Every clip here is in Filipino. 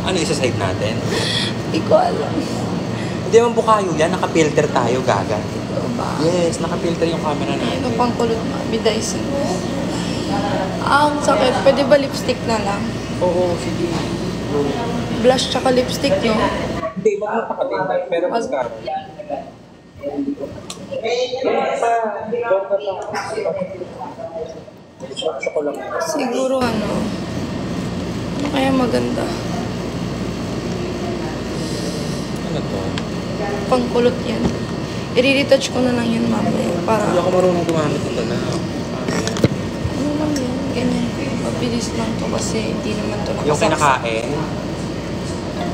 Ano isa-side natin? Hindi ko alam. Hindi man bukayo yan, naka-filter tayo, gaga. Ito ba? Yes, naka-filter yung camera natin. Ito pang kulot mami, Dyson. Ang sakit. Pwede ba lipstick na lang? Oo, sige. Blush tsaka lipstick, no? Hindi, wag mo nakatinda, pero mascara. Siguro ano kaya maganda? Ano to? Pangkulot yan. I-retouch ko na lang yan mamaya para Hindi ako marunong gumamit ito na. ano lang yan, ganyan. Mabilis lang to kasi hindi naman to Yung nakasaksak. kinakain?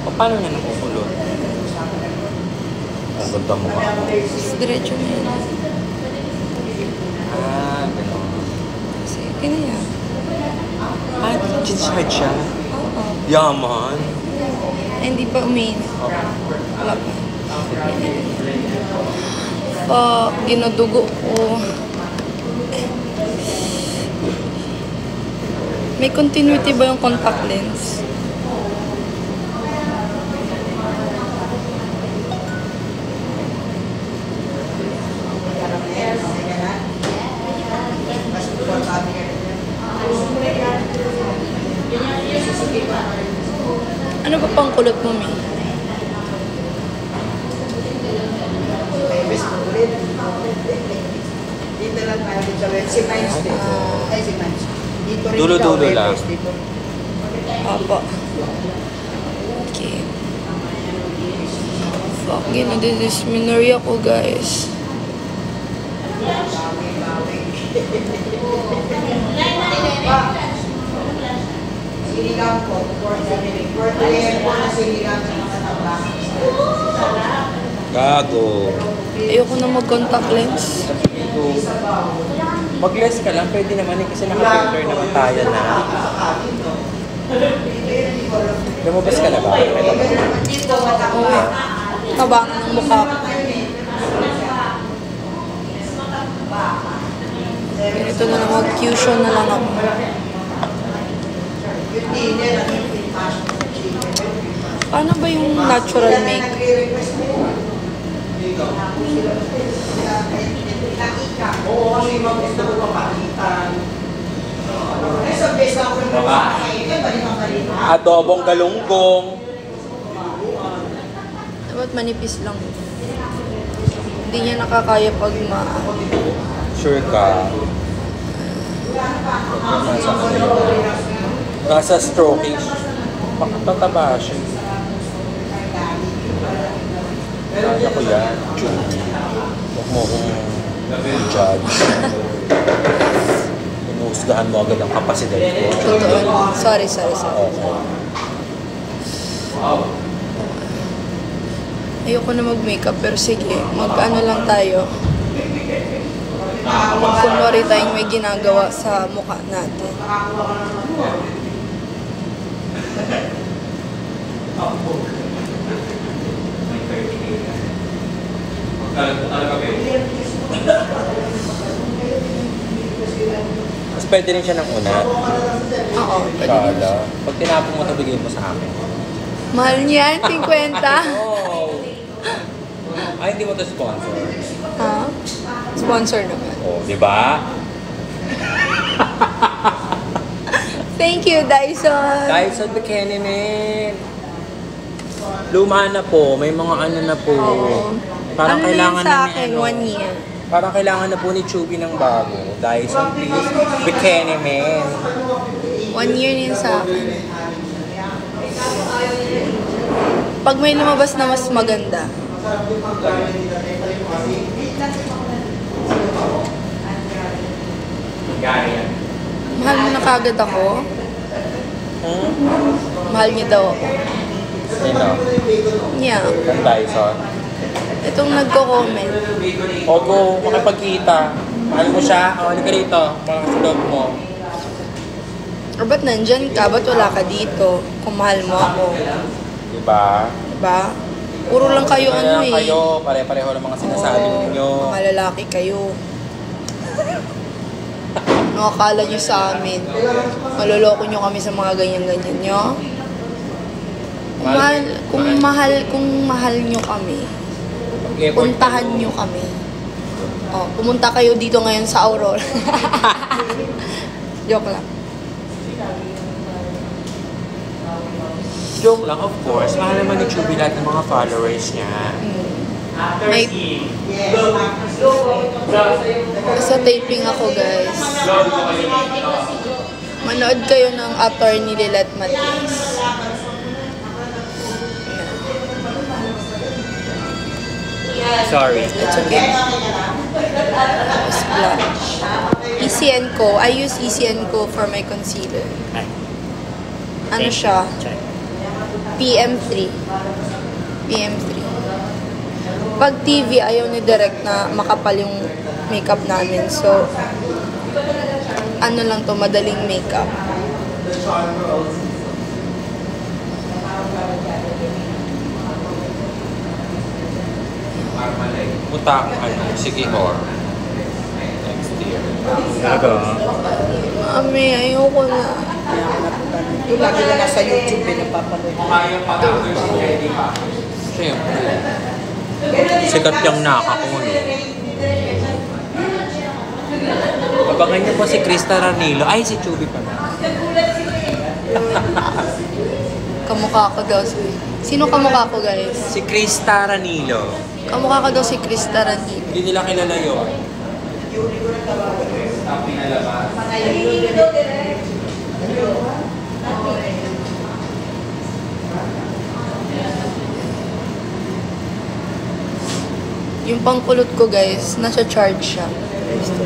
O paano niya nakukulot? Ang ganda mo ka. Diretso na yan. Ah, gano'n. Kasi ganyan. Ah, chichard siya. Oo. Yaman. Hindi pa umiinit. Wala pa. Ginadugo ko. May continuity ba yung contact lens? Ano ba pang kulot mo, Mi? Dito lang tayo dito. Si Mines dito. Ay, si Mines. Dito rin Dulo-dulo ikaw, lang. dito. Apa. Okay. Fuck, ginadidisminorya ko, guys. Sinigang po. For layer po na sinigang sa mga tabla. Gago. Ayoko na mag-contact lens. Mag-less ka lang, pwede naman eh, kasi naka-filter naman tayo na. Lumabas ka na ba? Oo. Taba ng mukha ko. Ganito na lang, mag-fusion na lang ako. Paano ba yung natural make? Adobong galunggong. Dapat manipis lang. Hindi niya nakakaya pag Sure ka. Nasa stroking. Makatataba siya. Kaya ko yan. Huwag mo kong judge. Inuhusgahan mo agad ang kapasidad ko. Totoo. Sorry. Okay. Ayoko na mag-makeup pero sige, mag-ano lang tayo. Kunwari tayong may ginagawa sa mukha natin. Mas pwede rin siya ng unat. Oo, pwede. Kala. Pag tinapon mo ito, bigay mo sa amin. Mahal niyan, 50. Oh. Ay, hindi mo ito sponsor. Ha? Sponsor naman. Oh, di ba? Thank you, Dyson. Dyson Bikini Man. Luma na po. May mga ano na po. Oo. Parang ano kailangan na yun sa na akin, ni, ano, 1 year. Parang kailangan na po ni Chubby ng bago. Dyson, please. Bikini Man. 1 year na yun sa akin. Pag may lumabas na mas maganda. Mahal mo na kagad ako? Mahal niya daw ako. Sino? Yeah. Ang Dyson. Itong nagko-comment. Ogo, makipagkita. Mahal mo siya? O, halika rito. Mga sa mo. Or ba't nandyan ka? Ba't wala ka dito? Kung mahal mo ako. Diba? Diba? Puro lang kayo ano eh. Kayo, pare-pareho ng mga sinasabi Oo, ninyo. mga lalaki kayo. Ano akala nyo sa amin? Maloloko nyo kami sa mga ganyan-ganyan nyo? Kung mahal nyo kami, puntahan nyo kami. Oh, pumunta kayo dito ngayon sa Aurora. Joke lang. Joke lang, of course. Mahal naman ni Chubby lahat ng mga followers niya. May... Sa taping ako, guys. Manood kayo ng Attorney Lilat Matias. Sorry. It's okay. Splash. ECN Co. I use ECN Co for my concealer. Ano siya? PM3. PM3. Pag TV, ayaw ni Direct na makapal yung makeup namin. So, ano lang to, madaling makeup. Punta akong sige or next year. Mami, ayoko na. Yung lagi na nasa YouTube, pinapapanood. Siyempre. Sikat yung nakakuno. Abangan niyo po si Krista Ranilo. Ay, si Chubby pala. Kamukha ko daw si... Sino kamukha ko, guys? Si Krista Ranilo. Kamukha ko daw si Krista Ranilo. Hindi nila kilala yun. Yung pangkulot ko, guys, nasa charge siya.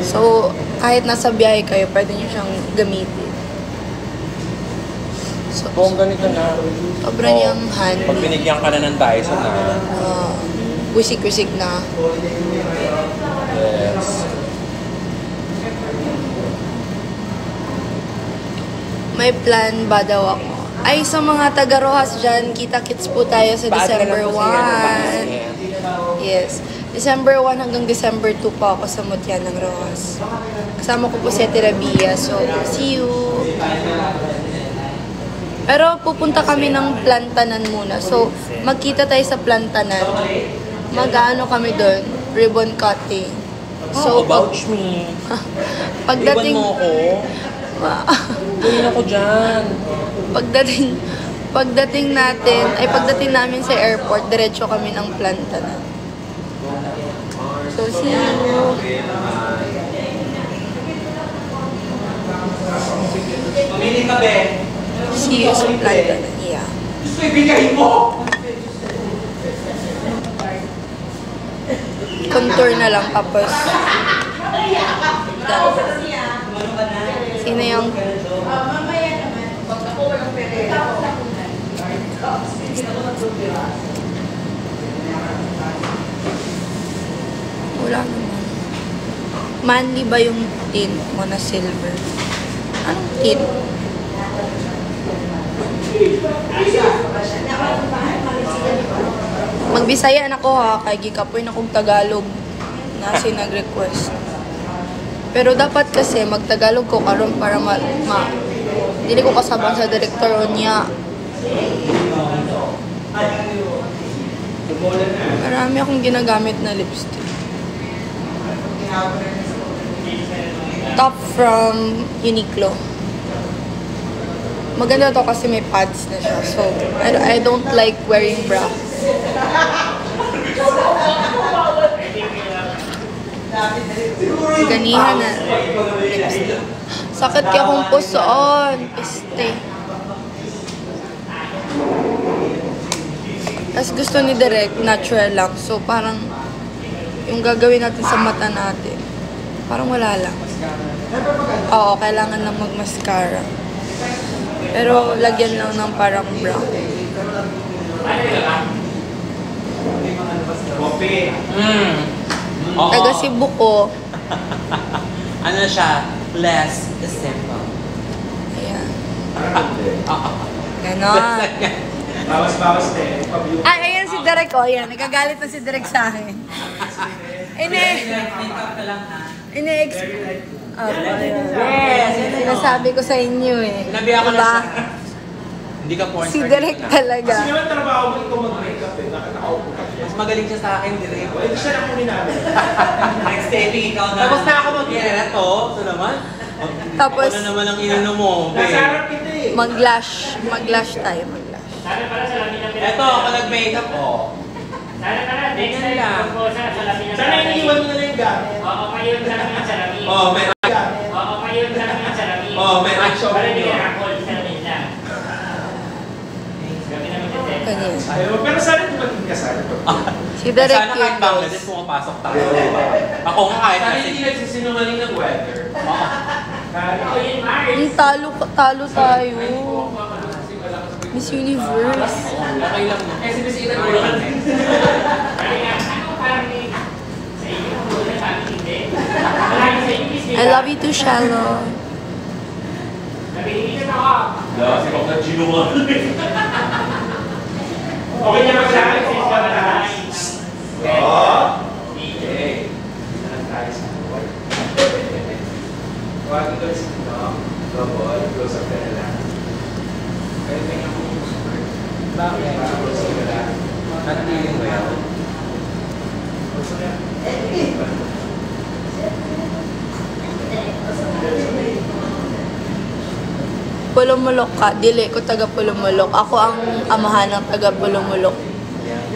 So, kahit nasa biyahe kayo, pwede nyo siyang gamitin. So, Kung ganito na. sobra niyang handy. Pag binigyan ka na ng Dyson na. Wisik-wisik na. Yes. May plan ba daw ako? Ay, sa mga taga-Rojas dyan, kita-kits po tayo sa December 1. Yes. December 1 hanggang December 2 pa ako sa Mutya ng Rojas. Kasama ko po si Ate Rabia. So, see you! Pero pupunta kami ng Plantanan muna. So, magkita tayo sa Plantanan. Mag-ano kami doon? Ribbon cutting. So, vouch me. Pagdating... Iwan mo ako. Gawin ako dyan. Pagdating namin sa airport, diretso kami ng Plantanan. So, see you. Pamili ka, be. See you sa Plantanan. Yeah. Gusto ibigay mo! Contour na lang, tapos... Done. Sino yung... Wala naman. Manly ba yung tint mo na silver? Anong tint? Magbisaya na ko ha, kay gikapoy na kong Tagalog na nag-request. Pero dapat kasi magtagalog ko karon para dili ko kasabang sa director o niya. Marami akong ginagamit na lipstick. Top from Uniqlo. Maganda to kasi may pads na siya. So, I don't like wearing bra. Ganihan na lipstick. Sakit kaya kong pusoon. Piste. Tapos gusto ni Direk, natural lang. So, parang yung gagawin natin sa mata natin, parang wala lang. Oo, kailangan lang mag-mascara. Pero lagyan lang ng parang brown. Taga Cebu ko. Ano siya? Less simple. Ayan. Ganon. Bawas-bawas din. Ay, ayan si Derek. O, ayan. Nagagalit na si Derek sa akin. Yes! Sinasabi ko sa inyo eh. Nabi ako na Diba? Hindi ka porn Si star Direk dito na. talaga. Kasi naman trabaho mo ikaw mag-makeup eh. Nakaupo ka. Mas magaling siya sa akin, Direk. O, ito siya na kunin namin. Next taping, ikaw na. Tapos na ako mag-ira to. Ito naman. Tapos, Ako na naman ang inano mo. Nasa harap kita eh. mag-lash. Mag-lash tayo, mag-lash. Sana pala sa lamin ng Ito, ako nag-makeup, oh. Sana pala, next time, proposal sa lamin ng Sana iniiwan mo na lang yung gamit. Oo, kayo yung salamin sa lamin. Oh, may Oo, kayo yung salamin sa lamin. Oh, may action Para hindi nyo. ka nakakol sa lamin lang. Gabi naman yung set. Ganyan. Ayaw, pero sana tumating ka sana. Si Direk Sana yun, kahit guys. Bangladesh pumapasok tayo. Diba? Ako nga kahit Sana kasi. hindi nagsisinungaling ng weather. Oo, yun, Mars. Talo tayo. Miss Universe. Okay lang. Eh, sinisitan ko lang. Sabi nga, ano parang sa inyo, wala sa amin hindi. Marami sa inyo, Miss I love you too, Shallow. Sabi, hindi na ako. Wala, si Pag nag-ginuwa. Okay naman sa akin, since ka malahay. Oo. Okay. Saan tayo sa buhay? Huwag ito si Double, close up ka na lang. Kaya may ako super. Bakit? Close up ka lang. Not feeling well. Pulumulok ka. Dili ko taga Pulumulok. Ako ang amahan ng taga Pulumulok.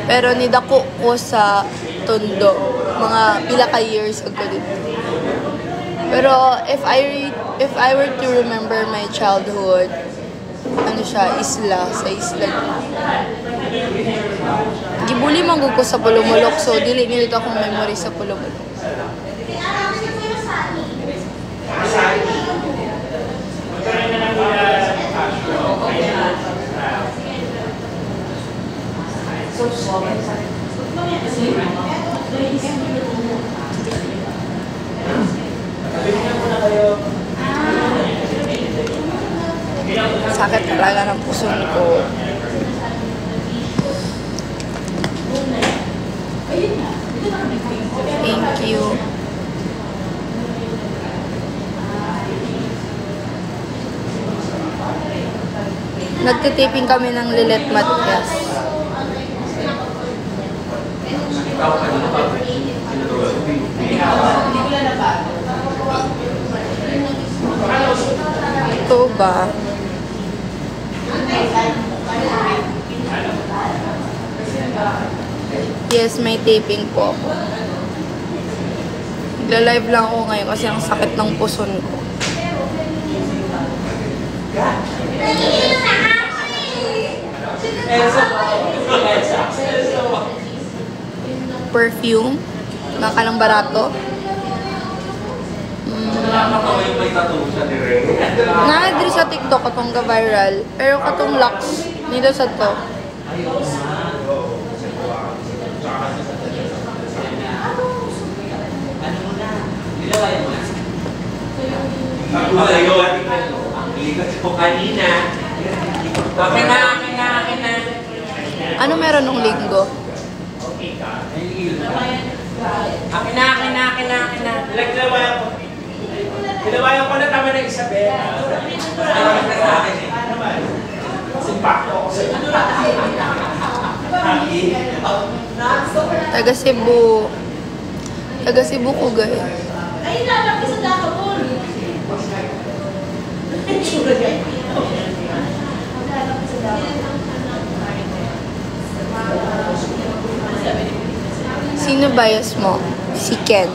Pero nidako ko sa Tondo. Mga pila ka years ago dito. Pero if I were to remember my childhood, ano siya, isla, sa isla. Gibuli man gud ko sa Pulumulok, so dili nilito akong memory sa Pulumulok. Magkaroon na lang nila Sakit talaga ng puso ko. Thank you. Nagtitaping kami ng Lilet Matias. Ito ba? Yes, may taping po ako. Nagla-live lang ako ngayon kasi ang sakit ng puson ko. Perfume. Makalang barato. Nakakatawa yung may tattoo siya ni Ray. Nakadri sa TikTok katong viral. Pero katong Lux, nito sa to. Malayo at ang ligat ko kanina. Akin na. Ano meron nung linggo? Akin na. Naglawayan ko. Ginawayan ko na tama ng Isabel. Ayaw ka sa akin eh. Ano naman? Simpakto ako sa Taga Cebu. Taga Cebu ko guys. Ay, lalaki sa dakabon. Sino bias mo? Si Ken.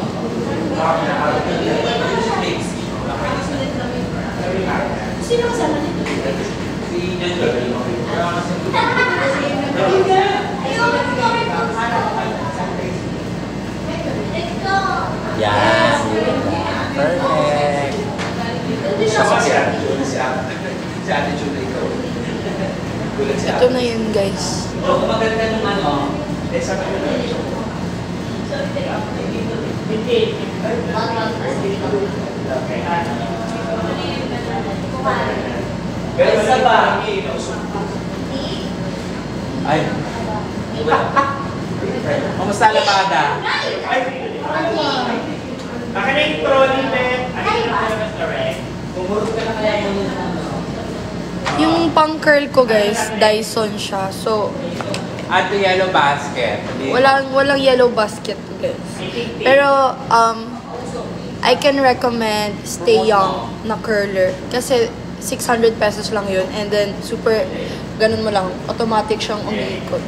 Sino kasama nito? Yan. Perfect. Kasama si Ate Julie, si Ate Julie ikaw. Gulat si Ito Ate. na yun guys. Ito, maganda nung ano. Eh, sabi ko na. Pero sa ba? Ay. Kamusta labada? Baka na yung trolley, Ben. Ano yung naman sa rec? Umurot ka na kaya mo Yung pang curl ko guys, Dyson siya. So, At the yellow basket. walang yellow basket guys. Pero, I can recommend Stay Young na curler. Kasi 600 pesos lang yun. And then, super, ganun mo lang, automatic siyang umiikot.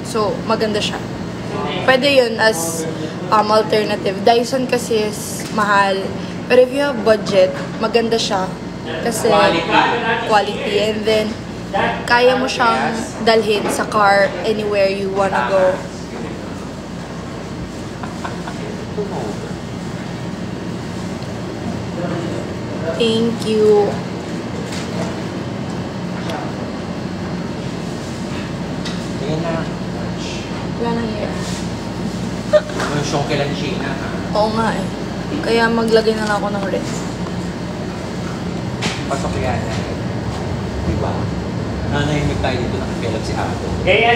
So, maganda siya. Pwede yun as alternative. Dyson kasi is mahal. Pero if you have budget, maganda siya. Kasi quality. And then, kaya mo siyang dalhin sa car anywhere you wanna go. Thank you. Tingnan na. Wala nang yan. Yung show kailan China. Oo nga eh. Kaya maglagay na lang ako ng rest. Pasok yan. Diba? Nanahimik tayo dito nakakialam si Ato. Kaya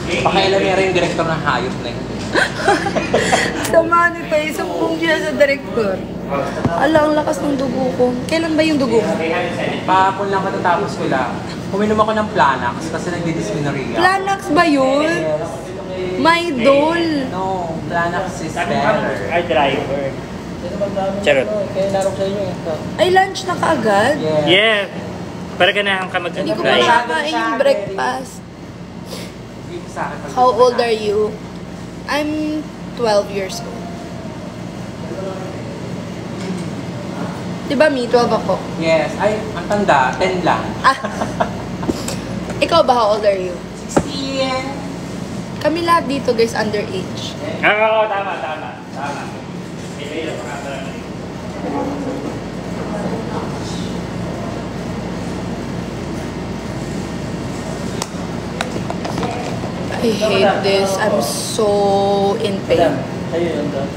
Pakailan niya rin yung director ng hayop na yun. Sama nito, isumbong siya sa director. Ala, ang lakas ng dugo ko. Kailan ba yung dugo mo? Pahapon lang katatapos ko lang. Uminom ako ng Planax kasi nagdi-dysmenorrhea. Planax ba yun? Yes. My doll. No, Planax is better. Ay, driver. Charot. Kaya narok sa inyo ito. Ay, lunch na kaagad? Yes. Yeah. Para ganahan ka Hindi ko mag-apply. pa nakakain yung breakfast. Give sa akin pag- How old are you? I'm 12 years old. Diba me? 12 ako. Yes. Ay, ang tanda. 10 lang. Ah. Ikaw ba? How old are you? 16. Kami lahat dito guys, underage. Oo, tama. Ito yung pangalan. I hate this. I'm so in pain.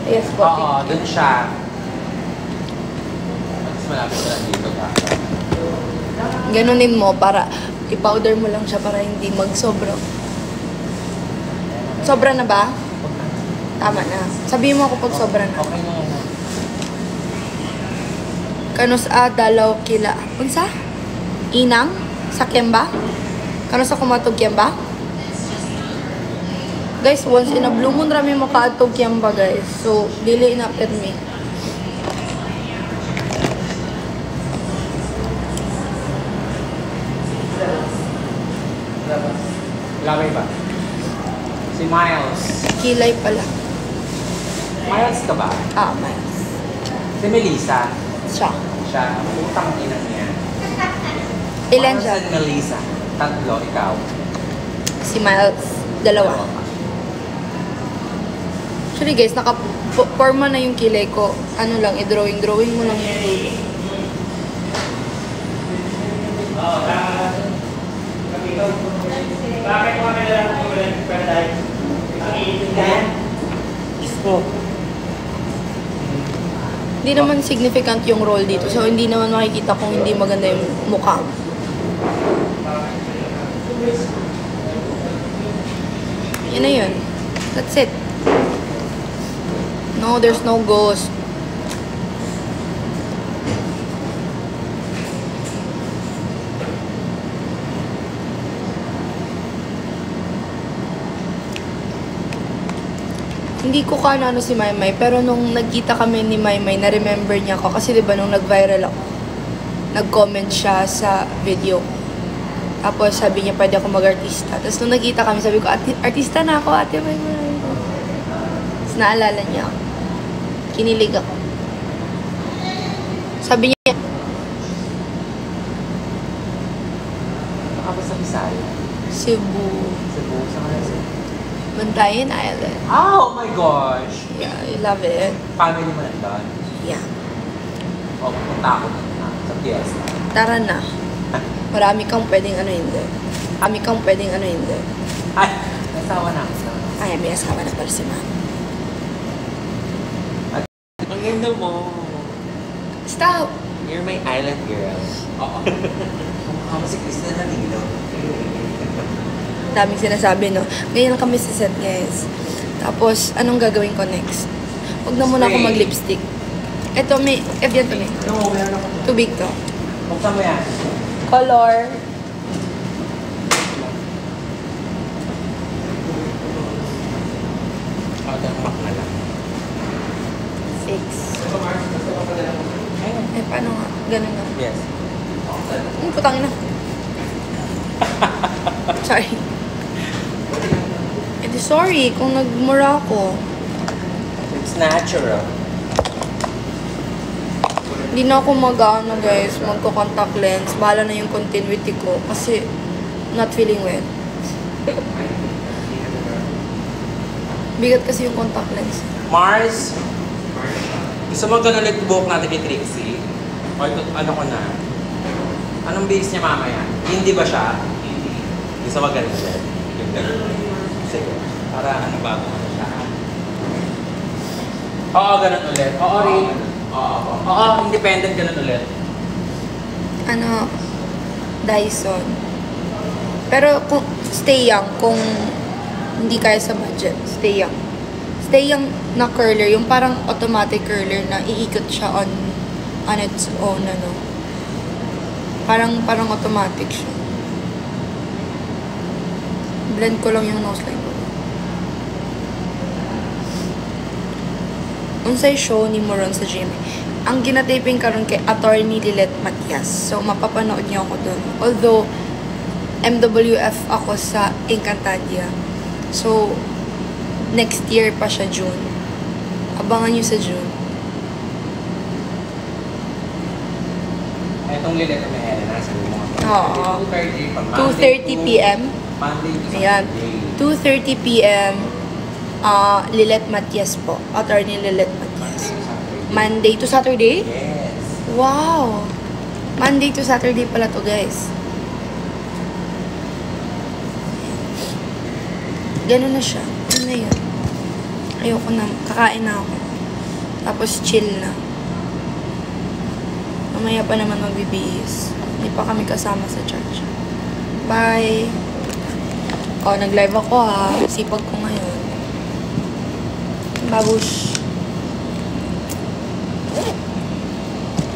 Yes, po. Oo, dun siya. Mas malapit na lang dito ka. Ganunin mo para i-powder mo lang siya para hindi magsobra. Sobra na ba? Tama na. Sabihin mo ako pag sobra na. Okay na yan. Kanus dalaw kila. Unsa? Inang? Sakyan ba? Kanus kumatog yan ba? Guys, once in a blue moon rami makaatog yan ba guys. So, dili na permi. Lamay ba? Si Miles. Kilay pala. Miles ka ba? Miles. Si Melissa. Siya. Siya. Utang ina niya. Ilan siya? Si Melissa. Tatlo, ikaw. Si Miles. Dalawa. Actually guys, naka-forma na yung kilay ko. Ano lang, i-drawing mo lang yung dulo. Bakit mo kami lang ng paradise? Ang iintindihan? Isko. Hindi naman significant yung role dito. So, hindi naman makikita kung hindi maganda yung mukha. Yun na yun. That's it. No, there's no ghost. Hindi ko kaano si Maymay, pero nung nagkita kami ni Maymay, na-remember niya ako. Kasi diba nung nag-viral ako, nag-comment siya sa video. Tapos sabi niya, pwede ako mag-artista. Tapos nung nagkita kami, sabi ko, artista na ako, Ate Maymay. Tapos naalala niya ako. Kinilig ako. Sabi niya, Baka ba sa Bisaya? Cebu. Cebu? Saan ka na Cebu? Bantayan Island. Oh my gosh! Yeah, I love it. Family mo nandun? Yeah. O, punta ako sa fiesta. Tara na. Marami kang pwedeng ano hindi. Marami kang pwedeng ano hindi. Ay! Nasawa na ako. Ay, may asawa na pala si Mama. Ang ganda mo. Stop! You're my island girl. Oo. Mukha mo si Kristen Danilo. Daming sinasabi, no? Ngayon lang kami sa set, guys. Tapos, anong gagawin ko next? Huwag na muna ako Spray. mag-lipstick. Eto, may... Evian to, may. No, meron ako. Tubig to. Buksan mo yan. Color. Watermark na lang. 6. Eh, paano nga? Ganun nga. Yes. Putangin na. Sorry. Eh, di sorry kung nagmura ako. It's natural. Hindi na ako mag-ano guys, magko-contact lens. Bahala na yung continuity ko kasi not feeling well. Bigat kasi yung contact lens. Mars, gusto mo ganun ulit buhok natin kay Trixie? O ito, ano ko na? Anong base niya mamaya? Hindi ba siya? Hindi. Gusto mo ganun ulit? Yung ganun. Sige. Para ano bago ko siya. Oo, ganun ulit. Oo, rin. Oo, independent ganun ulit. Ano, Dyson. Pero kung stay young, kung hindi kaya sa budget, stay young. Stay young na curler, yung parang automatic curler na iikot siya on its own, ano. Parang automatic siya. Blend ko lang yung nose line ko. Unsay show ni Moron sa GMA. Ang ginataping karon kay Attorney Lilet Matias. So, mapapanood niyo ako doon. Although, MWF ako sa Encantadia. So, next year pa siya, June. Abangan niyo sa June. Etong Lilet na may nasa mga Oo. 2:30 pa. 2:30 p.m. Monday to Ayan. Saturday. 2:30 p.m. Lilet Matias po. Attorney Lilet Matias. Monday to Saturday? Yes. Wow! Monday to Saturday pala to, guys. Ganun na siya. Ano na yun? Ayoko na. Kakain na ako. Tapos chill na. Mamaya pa naman magbibihis. Hindi pa kami kasama sa church. Bye! Oh, nag-live ako ha. Sipag ko ngayon. Babush.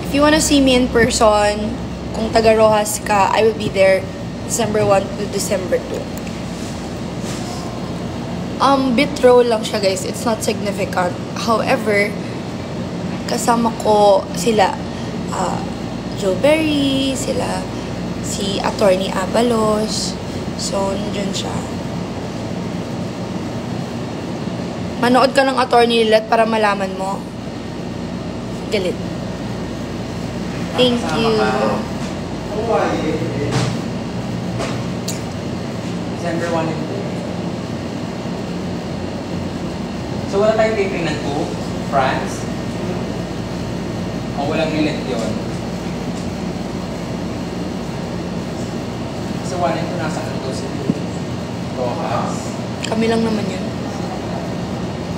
If you wanna see me in person, kung taga Rojas ka, I will be there December 1 to December 2. Bit roll lang siya, guys. It's not significant. However, kasama ko sila Joe Berry, sila si Attorney Abalos. So, nandiyan siya. Manood ka ng Attorney Lilet para malaman mo. Galit. Thank you. December 1 and 2. So, wala tayong taping ng 2? France? O walang Lilet yun? So, 1 and 2 nasa ano si Rojas? Kami lang naman yun.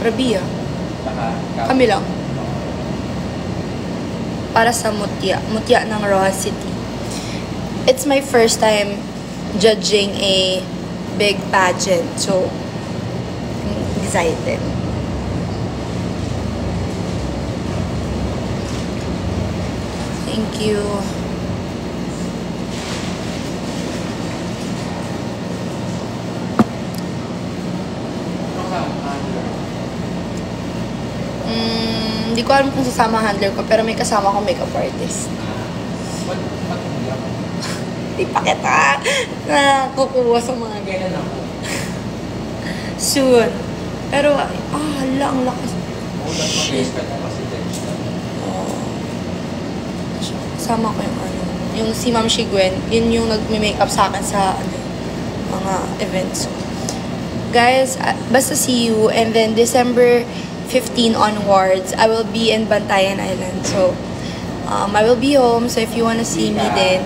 Rabia. Saka, Kami lang. Para sa Mutya. Mutya ng Rojas City. It's my first time judging a big pageant. So, I'm excited. Thank you. Hindi ko alam kung sasama handler ko, pero may kasama akong makeup artist. Di pa kita na kukuha sa mga Kailan ako? soon. Pero, hala, ang lakas. Shit. Kasama ko yung ano. Yung si Ma'am Shigwen, yun yung nagme-makeup sa akin sa ano, mga events. Guys, basta see you. And then, December 15 onwards, I will be in Bantayan Island. So, I will be home. So, if you wanna see me then,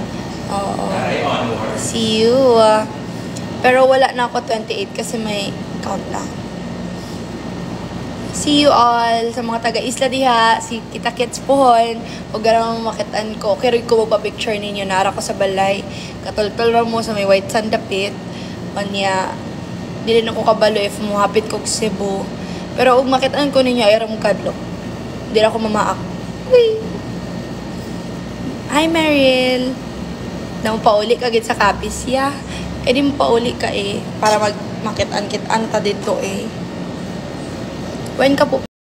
see you. Pero wala na ako 28 kasi may countdown. See you all sa mga taga-isla diha. Si Kita Kits Pohon. Huwag garang makitaan ko. Kaya ko magpa-picture ninyo. Nara ko sa balay. Katultol mo sa may white sandapit. Manya, dili na ko kabalo if muhapit ko Cebu. Pero kung makitaan ko ninyo, ayaw mo kadlo. Hindi na ako mamaak. Uy! Hi, Meryl! Nang pauli ka gid sa kapis ya. Eh di mo pauli ka para makit-an-kit-an ta dito When ka po